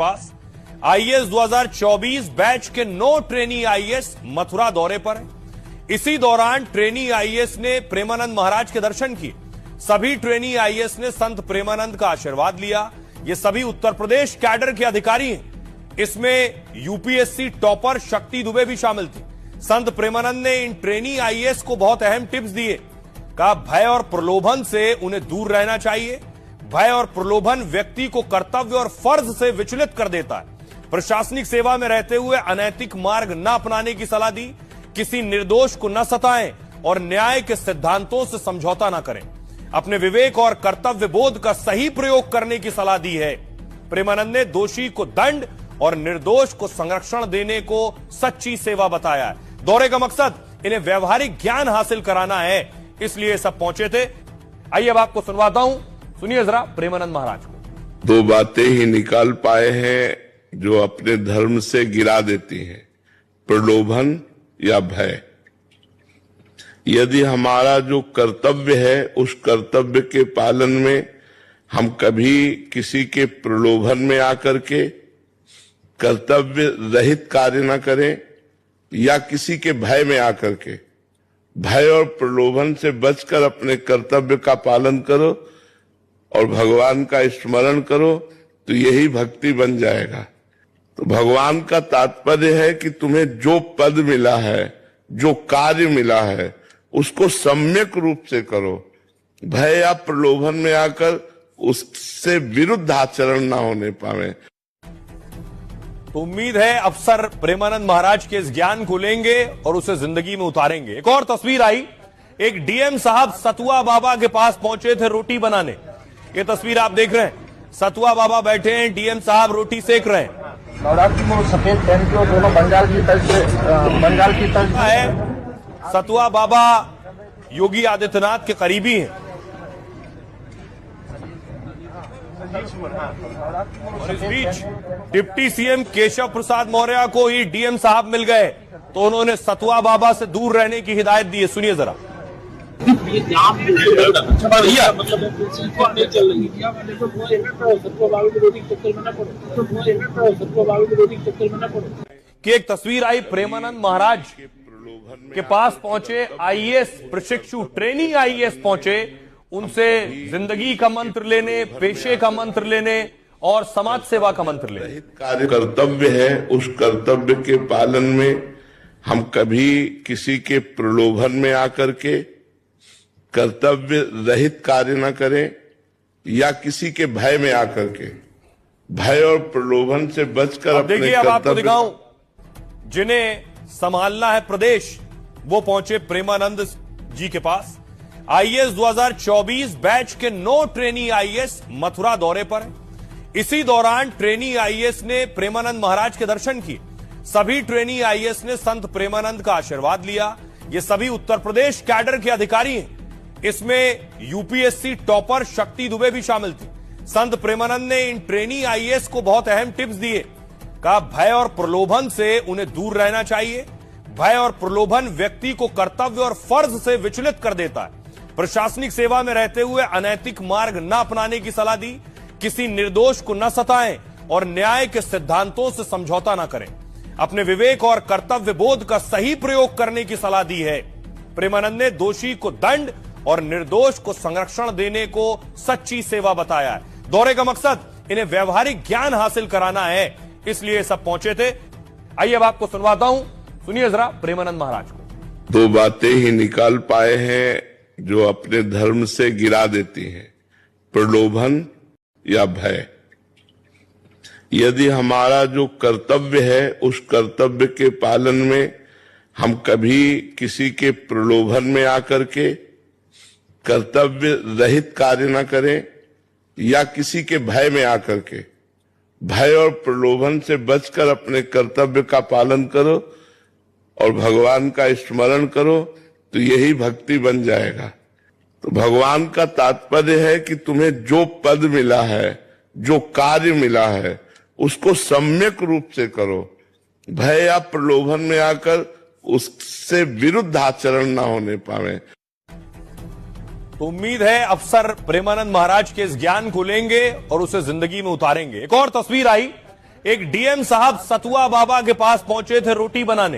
पास IAS 2024 batch के 9 trainee IAS Mathura दौरे पर है। इसी दौरान ट्रेनी आईएएस ने प्रेमानंद महाराज के दर्शन किए। सभी ट्रेनी आईएएस ने संत प्रेमानंद का आशीर्वाद लिया। ये सभी उत्तर प्रदेश कैडर के अधिकारी हैं। इसमें यूपीएससी टॉपर शक्ति दुबे भी शामिल थी। संत प्रेमानंद ने इन ट्रेनी आईएएस को बहुत अहम टिप्स दिए। कहा, भय और प्रलोभन से उन्हें दूर रहना चाहिए। भय और प्रलोभन व्यक्ति को कर्तव्य और फर्ज से विचलित कर देता है। प्रशासनिक सेवा में रहते हुए अनैतिक मार्ग न अपनाने की सलाह दी। किसी निर्दोष को न सताएं और न्याय के सिद्धांतों से समझौता न करें। अपने विवेक और कर्तव्य बोध का सही प्रयोग करने की सलाह दी है। प्रेमानंद ने दोषी को दंड और निर्दोष को संरक्षण देने को सच्ची सेवा बताया है। दौरे का मकसद इन्हें व्यवहारिक ज्ञान हासिल कराना है, इसलिए सब पहुंचे थे। आइए अब आपको सुनवाता हूं, सुनिए जरा प्रेमानंद महाराज को। 2 बातें ही निकाल पाए हैं जो अपने धर्म से गिरा देती हैं, प्रलोभन या भय। यदि हमारा जो कर्तव्य है उस कर्तव्य के पालन में हम कभी किसी के प्रलोभन में आकर के कर्तव्य रहित कार्य न करें या किसी के भय में आकर के, भय और प्रलोभन से बचकर अपने कर्तव्य का पालन करो और भगवान का स्मरण करो, तो यही भक्ति बन जाएगा। तो भगवान का तात्पर्य है कि तुम्हें जो पद मिला है, जो कार्य मिला है, उसको सम्यक रूप से करो। भय या प्रलोभन में आकर उससे विरुद्ध आचरण ना होने पावे। तो उम्मीद है अफसर प्रेमानंद महाराज के इस ज्ञान को लेंगे और उसे जिंदगी में उतारेंगे। एक और तस्वीर आई, एक डीएम साहब सतुआ बाबा के पास पहुंचे थे रोटी बनाने। ये तस्वीर आप देख रहे हैं, सतुआ बाबा बैठे हैं, डीएम साहब रोटी सेक रहे हैं। नवरात्रि में सफेद पहन के दोनों बंगाल की तर्ज है। सतुआ बाबा योगी आदित्यनाथ के करीबी हैं और इस बीच डिप्टी सीएम केशव प्रसाद मौर्य को ही डीएम साहब मिल गए, तो उन्होंने सतुआ बाबा से दूर रहने की हिदायत दी है। सुनिए जरा। कि एक तस्वीर आई, प्रेमानंद महाराज के पास पहुंचे आईएएस प्रशिक्षु ट्रेनी आईएएस पहुंचे, उनसे जिंदगी का मंत्र लेने, पेशे का मंत्र लेने और समाज सेवा का मंत्र लेने। कार्य कर्तव्य है, उस कर्तव्य के पालन में हम कभी किसी के प्रलोभन में आकर के कर्तव्य रहित कार्य न करें या किसी के भय में आकर के, भय और प्रलोभन से बचकर अपने देखिए, अब आपको दिखाऊं, जिन्हें संभालना है प्रदेश, वो पहुंचे प्रेमानंद जी के पास। आईएएस 2024 बैच के 9 ट्रेनी आईएएस मथुरा दौरे पर है। इसी दौरान ट्रेनी आईएएस ने प्रेमानंद महाराज के दर्शन किए। सभी ट्रेनी आईएएस ने संत प्रेमानंद का आशीर्वाद लिया। ये सभी उत्तर प्रदेश कैडर के अधिकारी हैं। इसमें यूपीएससी टॉपर शक्ति दुबे भी शामिल थी। संत प्रेमानंद ने इन ट्रेनी आईएएस को बहुत अहम टिप्स दिए। कहा, भय और प्रलोभन से उन्हें दूर रहना चाहिए। भय और प्रलोभन व्यक्ति को कर्तव्य और फर्ज से विचलित कर देता है। प्रशासनिक सेवा में रहते हुए अनैतिक मार्ग न अपनाने की सलाह दी। किसी निर्दोष को न सताएं और न्याय के सिद्धांतों से समझौता न करें। अपने विवेक और कर्तव्य बोध का सही प्रयोग करने की सलाह दी है। प्रेमानंद ने दोषी को दंड और निर्दोष को संरक्षण देने को सच्ची सेवा बताया है। दौरे का मकसद इन्हें व्यवहारिक ज्ञान हासिल कराना है, इसलिए सब पहुंचे थे। आइए अब आपको सुनवाता हूं, सुनिए जरा प्रेमानंद महाराज को। 2 बातें ही निकाल पाए हैं जो अपने धर्म से गिरा देती हैं, प्रलोभन या भय। यदि हमारा जो कर्तव्य है उस कर्तव्य के पालन में हम कभी किसी के प्रलोभन में आकर के कर्तव्य रहित कार्य न करें या किसी के भय में आकर के, भय और प्रलोभन से बचकर अपने कर्तव्य का पालन करो और भगवान का स्मरण करो, तो यही भक्ति बन जाएगा। तो भगवान का तात्पर्य है कि तुम्हें जो पद मिला है, जो कार्य मिला है, उसको सम्यक रूप से करो। भय या प्रलोभन में आकर उससे विरुद्ध आचरण ना होने पावे। तो उम्मीद है अफसर प्रेमानंद महाराज के इस ज्ञान को लेंगे और उसे जिंदगी में उतारेंगे। एक और तस्वीर आई, एक डीएम साहब सतुआ बाबा के पास पहुंचे थे रोटी बनाने।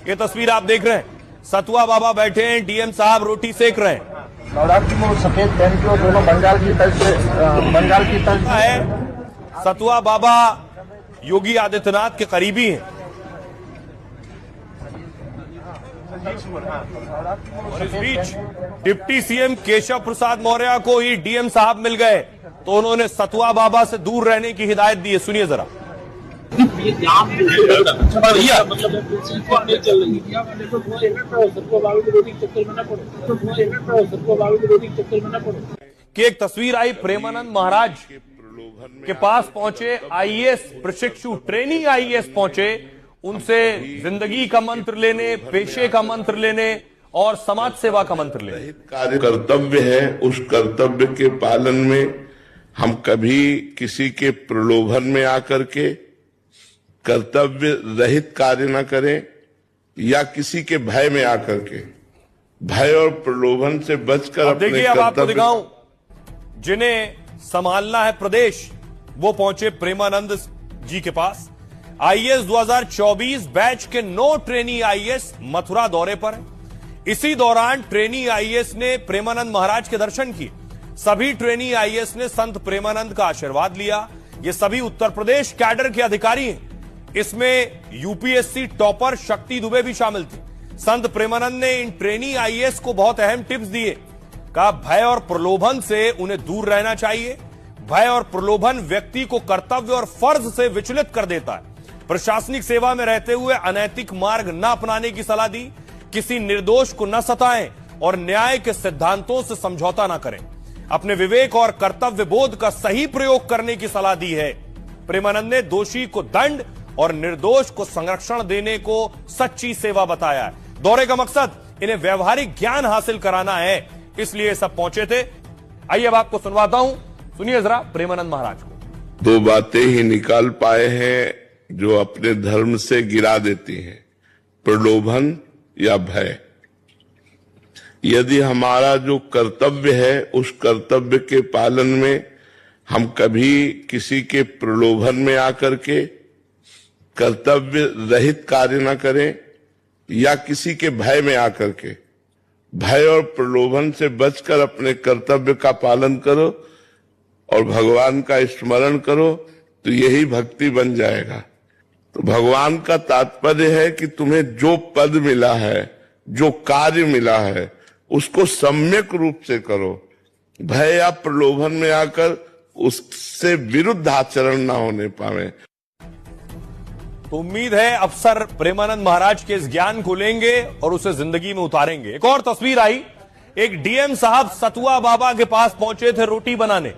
ये तस्वीर आप देख रहे हैं, सतुआ बाबा बैठे हैं, डीएम साहब रोटी सेक रहे हैं। नवरात्रि में वो सफेद पहन के वो दोनों बंगाल की तर्ज है सतुआ बाबा योगी आदित्यनाथ के करीबी हैं और इस बीच डिप्टी सीएम केशव प्रसाद मौर्य को ही डीएम साहब मिल गए तो उन्होंने सतुआ बाबा से दूर रहने की हिदायत दी है। सुनिए जरा। कि एक तस्वीर आई प्रेमानंद महाराज के पास पहुंचे आईएएस प्रशिक्षु ट्रेनी आईएएस पहुंचे, उनसे जिंदगी का मंत्र लेने, पेशे का मंत्र लेने और समाज सेवा का मंत्र लेने। कार्य कर्तव्य है, उस कर्तव्य के पालन में हम कभी किसी के प्रलोभन में आकर के कर्तव्य रहित कार्य न करें या किसी के भय में आकर के, भय और प्रलोभन से बचकर अपने देखिए अब आपको दिखाऊं, जिन्हें संभालना है प्रदेश वो पहुंचे प्रेमानंद जी के पास। आईएएस 2024 बैच के 9 ट्रेनी आईएएस मथुरा दौरे पर है। इसी दौरान ट्रेनी आईएएस ने प्रेमानंद महाराज के दर्शन किए। सभी ट्रेनी आईएएस ने संत प्रेमानंद का आशीर्वाद लिया। ये सभी उत्तर प्रदेश कैडर के अधिकारी हैं। इसमें यूपीएससी टॉपर शक्ति दुबे भी शामिल थी। संत प्रेमानंद ने इन ट्रेनी आईएएस को बहुत अहम टिप्स दिए। कहा भय और प्रलोभन से उन्हें दूर रहना चाहिए। भय और प्रलोभन व्यक्ति को कर्तव्य और फर्ज से विचलित कर देता है। प्रशासनिक सेवा में रहते हुए अनैतिक मार्ग न अपनाने की सलाह दी। किसी निर्दोष को न सताएं और न्याय के सिद्धांतों से समझौता न करें। अपने विवेक और कर्तव्य बोध का सही प्रयोग करने की सलाह दी है। प्रेमानंद ने दोषी को दंड और निर्दोष को संरक्षण देने को सच्ची सेवा बताया है। दौरे का मकसद इन्हें व्यवहारिक ज्ञान हासिल कराना है, इसलिए सब पहुंचे थे। आइए अब आपको सुनवाता हूं, सुनिए जरा प्रेमानंद महाराज को। 2 बातें ही निकाल पाए हैं जो अपने धर्म से गिरा देती हैं, प्रलोभन या भय। यदि हमारा जो कर्तव्य है उस कर्तव्य के पालन में हम कभी किसी के प्रलोभन में आकर के कर्तव्य रहित कार्य न करें या किसी के भय में आकर के, भय और प्रलोभन से बचकर अपने कर्तव्य का पालन करो और भगवान का स्मरण करो तो यही भक्ति बन जाएगा। तो भगवान का तात्पर्य है कि तुम्हें जो पद मिला है, जो कार्य मिला है, उसको सम्यक रूप से करो। भय या प्रलोभन में आकर उससे विरुद्ध आचरण ना होने पावे। तो उम्मीद है अफसर प्रेमानंद महाराज के इस ज्ञान को लेंगे और उसे जिंदगी में उतारेंगे। एक और तस्वीर आई, एक डीएम साहब सतुआ बाबा के पास पहुंचे थे रोटी बनाने।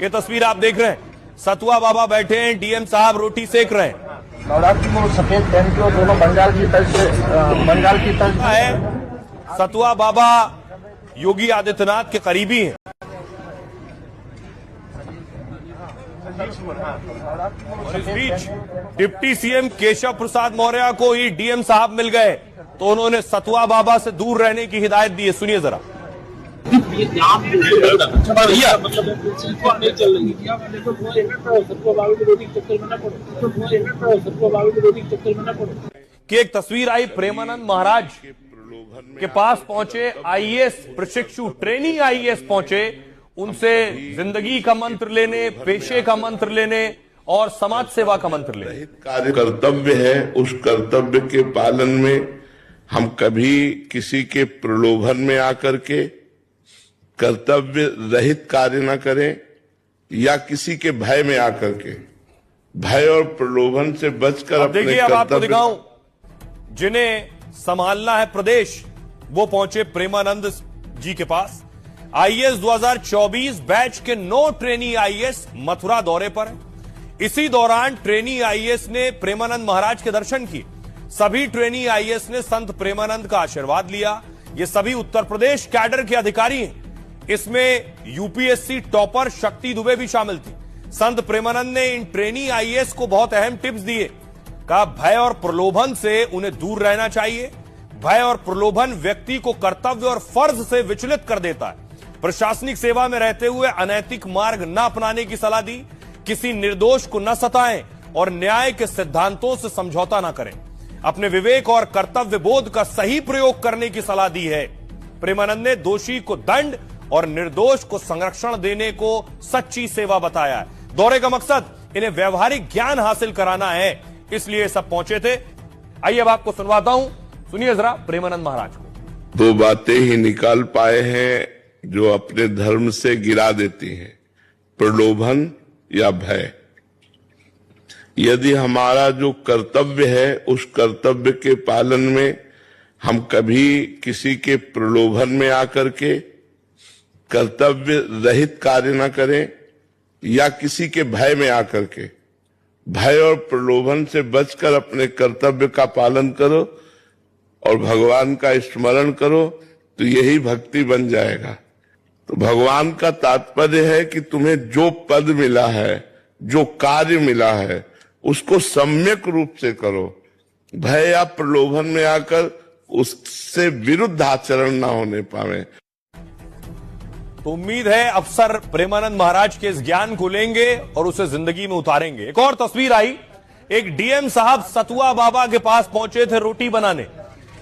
ये तस्वीर आप देख रहे हैं, सतुआ बाबा बैठे हैं, डीएम साहब रोटी सेक रहे हैं। नवरात्रि में वो सफेद पहन के वो दोनों बंगाल की तर्ज है सतुआ बाबा योगी आदित्यनाथ के करीबी हैं। और इस बीच डिप्टी सीएम केशव प्रसाद मौर्य को ही डीएम साहब मिल गए तो उन्होंने सतुआ बाबा से दूर रहने की हिदायत दी है। सुनिए जरा। कि एक तस्वीर आई प्रेमानंद महाराज के पास पहुंचे आईएएस प्रशिक्षु ट्रेनी आईएएस पहुंचे, उनसे जिंदगी का मंत्र लेने, पेशे का मंत्र लेने और समाज सेवा का मंत्र लेने। कार्य कर्तव्य है, उस कर्तव्य के पालन में हम कभी किसी के प्रलोभन में आकर के कर्तव्य रहित कार्य न करें या किसी के भय में आकर के, भय और प्रलोभन से बचकर अपने देखिए अब आपको दिखाऊं, जिन्हें संभालना है प्रदेश वो पहुंचे प्रेमानंद जी के पास। आईएएस 2024 बैच के 9 ट्रेनी आईएएस मथुरा दौरे पर है। इसी दौरान ट्रेनी आईएएस ने प्रेमानंद महाराज के दर्शन किए। सभी ट्रेनी आईएएस ने संत प्रेमानंद का आशीर्वाद लिया। ये सभी उत्तर प्रदेश कैडर के अधिकारी हैं। इसमें यूपीएससी टॉपर शक्ति दुबे भी शामिल थी। संत प्रेमानंद ने इन ट्रेनी आईएएस को बहुत अहम टिप्स दिए। कहा भय और प्रलोभन से उन्हें दूर रहना चाहिए। भय और प्रलोभन व्यक्ति को कर्तव्य और फर्ज से विचलित कर देता है। प्रशासनिक सेवा में रहते हुए अनैतिक मार्ग न अपनाने की सलाह दी। किसी निर्दोष को न सताएं और न्याय के सिद्धांतों से समझौता ना करें। अपने विवेक और कर्तव्य बोध का सही प्रयोग करने की सलाह दी है। प्रेमानंद ने दोषी को दंड और निर्दोष को संरक्षण देने को सच्ची सेवा बताया है। दौरे का मकसद इन्हें व्यवहारिक ज्ञान हासिल कराना है, इसलिए सब पहुंचे थे। आइए अब आपको सुनवाता हूं, सुनिए जरा प्रेमानंद महाराज को। दो बातें ही निकाल पाए हैं जो अपने धर्म से गिरा देती हैं, प्रलोभन या भय। यदि हमारा जो कर्तव्य है उस कर्तव्य के पालन में हम कभी किसी के प्रलोभन में आकर के कर्तव्य रहित कार्य न करें या किसी के भय में आकर के, भय और प्रलोभन से बचकर अपने कर्तव्य का पालन करो और भगवान का स्मरण करो, तो यही भक्ति बन जाएगा। तो भगवान का तात्पर्य है कि तुम्हें जो पद मिला है, जो कार्य मिला है, उसको सम्यक रूप से करो। भय या प्रलोभन में आकर उससे विरुद्ध आचरण ना होने पावे। तो उम्मीद है अफसर प्रेमानंद महाराज के इस ज्ञान को लेंगे और उसे जिंदगी में उतारेंगे। एक और तस्वीर आई, एक डीएम साहब सतुआ बाबा के पास पहुंचे थे रोटी बनाने।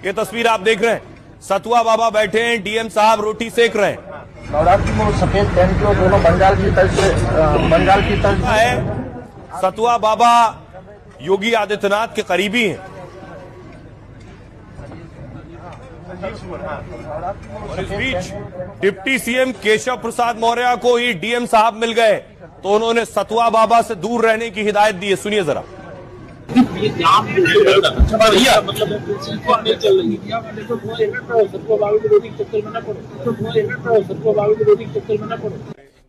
ये तस्वीर आप देख रहे हैं, सतुआ बाबा बैठे हैं, डीएम साहब रोटी सेक रहे हैं। नवरात्रि में सफेद पहन के दोनों बंगाल की तर्ज है। सतुआ बाबा योगी आदित्यनाथ के करीबी हैं। और इस बीच डिप्टी सीएम केशव प्रसाद मौर्य को ही डीएम साहब मिल गए, तो उन्होंने सतुआ बाबा से दूर रहने की हिदायत दी है। सुनिए जरा।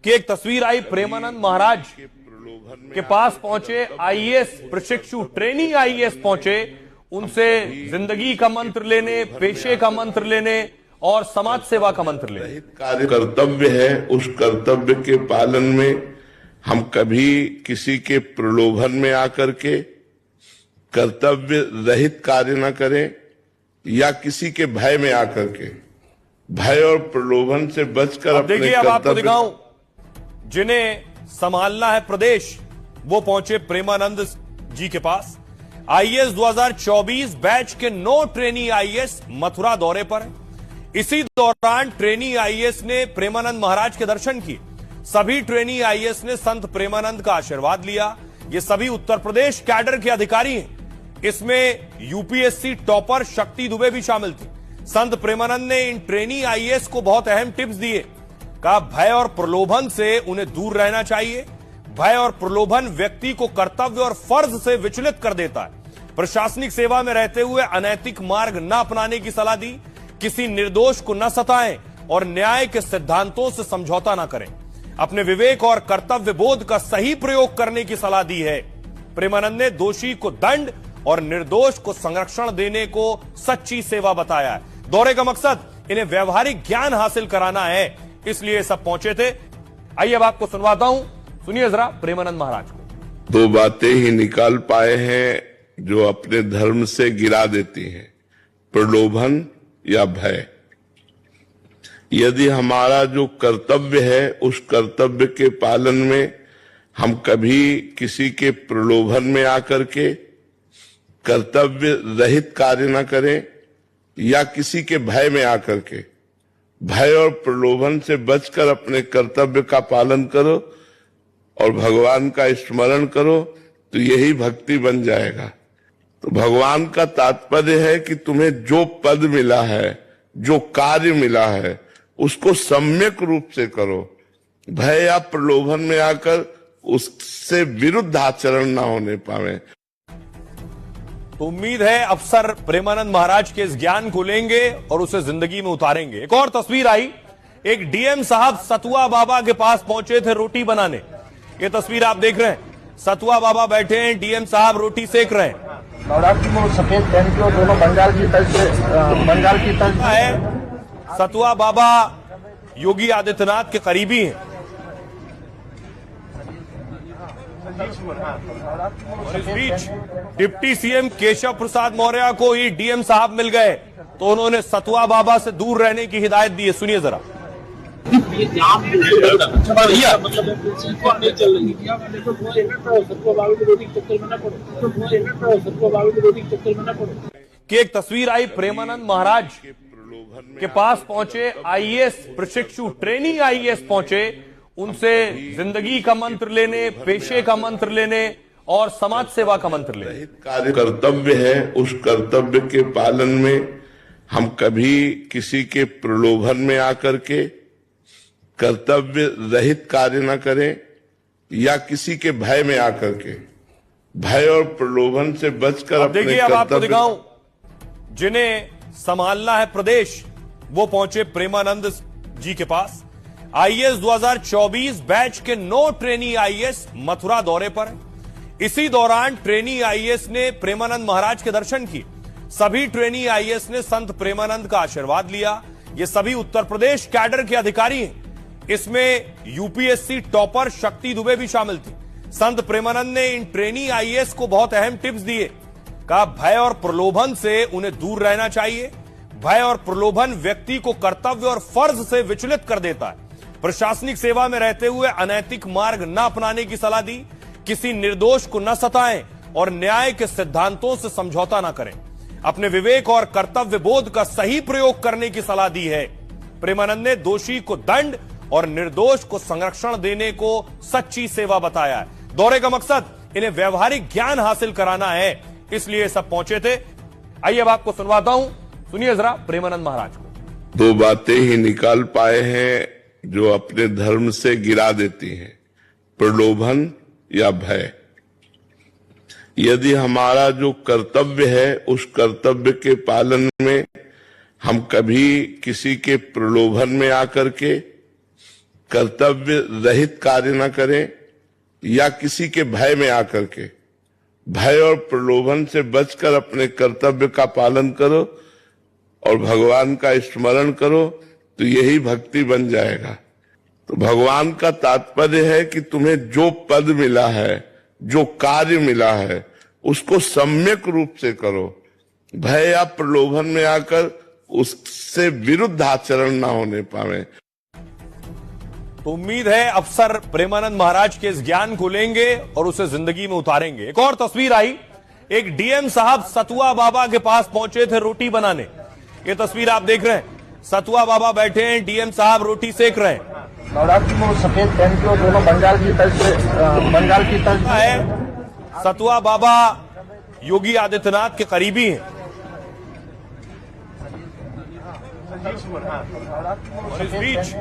कि एक तस्वीर आई, प्रेमानंद महाराज के पास पहुंचे आईएएस प्रशिक्षु, ट्रेनी आईएएस पहुंचे, उनसे जिंदगी का मंत्र लेने, पेशे का मंत्र लेने और समाज सेवा का मंत्र लेने। कार्य कर्तव्य है, उस कर्तव्य के पालन में हम कभी किसी के प्रलोभन में आकर के कर्तव्य रहित कार्य न करें या किसी के भय में आकर के, भय और प्रलोभन से बचकर अपने देखिए अब आपको दिखाऊं, जिन्हें संभालना है प्रदेश, वो पहुंचे प्रेमानंद जी के पास। आईएएस 2024 बैच के 9 ट्रेनी आईएएस मथुरा दौरे पर है। इसी दौरान ट्रेनी आईएएस ने प्रेमानंद महाराज के दर्शन किए। सभी ट्रेनी आईएएस ने संत प्रेमानंद का आशीर्वाद लिया। ये सभी उत्तर प्रदेश कैडर के अधिकारी हैं। इसमें यूपीएससी टॉपर शक्ति दुबे भी शामिल थी। संत प्रेमानंद ने इन ट्रेनी आईएएस को बहुत अहम टिप्स दिए। कहा भय और प्रलोभन से उन्हें दूर रहना चाहिए। भय और प्रलोभन व्यक्ति को कर्तव्य और फर्ज से विचलित कर देता है। प्रशासनिक सेवा में रहते हुए अनैतिक मार्ग न अपनाने की सलाह दी। किसी निर्दोष को न सताएं और न्याय के सिद्धांतों से समझौता न करें। अपने विवेक और कर्तव्य बोध का सही प्रयोग करने की सलाह दी है। प्रेमानंद ने दोषी को दंड और निर्दोष को संरक्षण देने को सच्ची सेवा बताया है। दौरे का मकसद इन्हें व्यवहारिक ज्ञान हासिल कराना है, इसलिए सब पहुंचे थे। आइए अब आपको सुनवाता हूं, सुनिए जरा प्रेमानंद महाराज को। दो बातें ही निकाल पाए हैं जो अपने धर्म से गिरा देती हैं, प्रलोभन या भय। यदि हमारा जो कर्तव्य है उस कर्तव्य के पालन में हम कभी किसी के प्रलोभन में आकर के कर्तव्य रहित कार्य न करें या किसी के भय में आकर के, भय और प्रलोभन से बचकर अपने कर्तव्य का पालन करो और भगवान का स्मरण करो, तो यही भक्ति बन जाएगा। तो भगवान का तात्पर्य है कि तुम्हें जो पद मिला है, जो कार्य मिला है, उसको सम्यक रूप से करो। भय या प्रलोभन में आकर उससे विरुद्ध आचरण ना होने पावे। तो उम्मीद है अफसर प्रेमानंद महाराज के इस ज्ञान को लेंगे और उसे जिंदगी में उतारेंगे। एक और तस्वीर आई, एक डीएम साहब सतुआ बाबा के पास पहुंचे थे रोटी बनाने। ये तस्वीर आप देख रहे हैं, सतुआ बाबा बैठे हैं, डीएम साहब रोटी सेक रहे हैं। नवरात्रि में सफेद पहन के दोनों बंगाल की तर्ज है। सतुआ बाबा योगी आदित्यनाथ के करीबी हैं। और इस बीच डिप्टी सीएम केशव प्रसाद मौर्य को ही डीएम साहब मिल गए, तो उन्होंने सतुआ बाबा से दूर रहने की हिदायत दी है। सुनिए जरा। ये जाम भैया मतलब नहीं चल रही तो वो है ना तो सबको बाबू विरोधी चक्कर में ना पड़ो तो वो है ना तो सबको बाबू विरोधी चक्कर में ना पड़ो। कि एक तस्वीर आई प्रेमानंद महाराज के पास पहुंचे आईएएस प्रशिक्षु ट्रेनी आईएएस पहुंचे, उनसे जिंदगी का मंत्र लेने, पेशे का मंत्र लेने और समाज सेवा का मंत्र लेने। कार्य कर्तव्य है, उस कर्तव्य के पालन में हम कभी किसी के प्रलोभन में आकर के कर्तव्य रहित कार्य न करें या किसी के भय में आकर के, भय और प्रलोभन से बचकर अपने देखिए अब आपको दिखाऊं, जिन्हें संभालना है प्रदेश वो पहुंचे प्रेमानंद जी के पास। आईएएस 2024 बैच के 9 ट्रेनी आईएएस मथुरा दौरे पर। इसी दौरान ट्रेनी आईएएस ने प्रेमानंद महाराज के दर्शन किए। सभी ट्रेनी आईएएस ने संत प्रेमानंद का आशीर्वाद लिया। ये सभी उत्तर प्रदेश कैडर के अधिकारी हैं। इसमें यूपीएससी टॉपर शक्ति दुबे भी शामिल थी। संत प्रेमानंद ने इन ट्रेनी आईएएस को बहुत अहम टिप्स दिए। कहा भय और प्रलोभन से उन्हें दूर रहना चाहिए। भय और प्रलोभन व्यक्ति को कर्तव्य और फर्ज से विचलित कर देता है। प्रशासनिक सेवा में रहते हुए अनैतिक मार्ग न अपनाने की सलाह दी। किसी निर्दोष को न सताएं और न्याय के सिद्धांतों से समझौता न करें। अपने विवेक और कर्तव्य बोध का सही प्रयोग करने की सलाह दी है। प्रेमानंद ने दोषी को दंड और निर्दोष को संरक्षण देने को सच्ची सेवा बताया है। दौरे का मकसद इन्हें व्यवहारिक ज्ञान हासिल कराना है, इसलिए सब पहुंचे थे। आइए अब आपको सुनवाता हूं, सुनिए जरा प्रेमानंद महाराज को। 2 बातें ही निकाल पाए हैं जो अपने धर्म से गिरा देती हैं, प्रलोभन या भय। यदि हमारा जो कर्तव्य है उस कर्तव्य के पालन में हम कभी किसी के प्रलोभन में आकर के कर्तव्य रहित कार्य न करें या किसी के भय में आकर के, भय और प्रलोभन से बचकर अपने कर्तव्य का पालन करो और भगवान का स्मरण करो, तो यही भक्ति बन जाएगा। तो भगवान का तात्पर्य है कि तुम्हें जो पद मिला है, जो कार्य मिला है, उसको सम्यक रूप से करो। भय या प्रलोभन में आकर उससे विरुद्ध आचरण ना होने पावे। तो उम्मीद है अफसर प्रेमानंद महाराज के इस ज्ञान को लेंगे और उसे जिंदगी में उतारेंगे। एक और तस्वीर आई, एक डीएम साहब सतुआ बाबा के पास पहुंचे थे रोटी बनाने। ये तस्वीर आप देख रहे हैं, सतुआ बाबा बैठे हैं, डीएम साहब रोटी सेक रहे हैं। नवरात्रि में सफेद पहन के दोनों बंगाल की तर्ज है। सतुआ बाबा योगी आदित्यनाथ के करीबी हैं। और इस बीच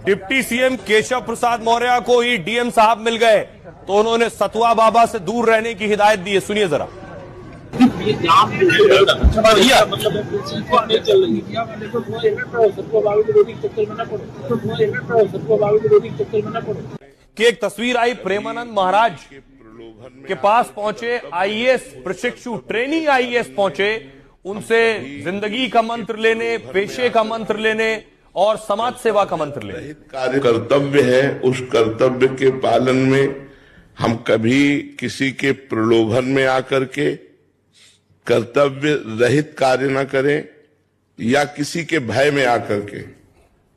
डिप्टी सीएम केशव प्रसाद मौर्य को ही डीएम साहब मिल गए, तो उन्होंने सतुआ बाबा से दूर रहने की हिदायत दी है। सुनिए जरा। ये जाम भैया मतलब नहीं चल रही तो वो है ना तो सबको बाबू विरोधी चक्कर में ना पड़ो तो वो है ना तो सबको बाबू विरोधी चक्कर में ना पड़ो। कि एक तस्वीर आई प्रेमानंद महाराज के पास पहुंचे आईएएस प्रशिक्षु ट्रेनी आईएएस पहुंचे, उनसे जिंदगी का मंत्र लेने, पेशे का मंत्र लेने और समाज सेवा का मंत्र लेने। कार्य कर्तव्य है, उस कर्तव्य के पालन में हम कभी किसी के प्रलोभन में आकर के कर्तव्य रहित कार्य न करें या किसी के भय में आकर के,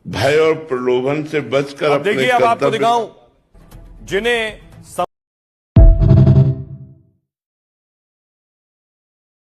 भय और प्रलोभन से बचकर अपने देखिए अब आपको दिखाऊं, जिन्हें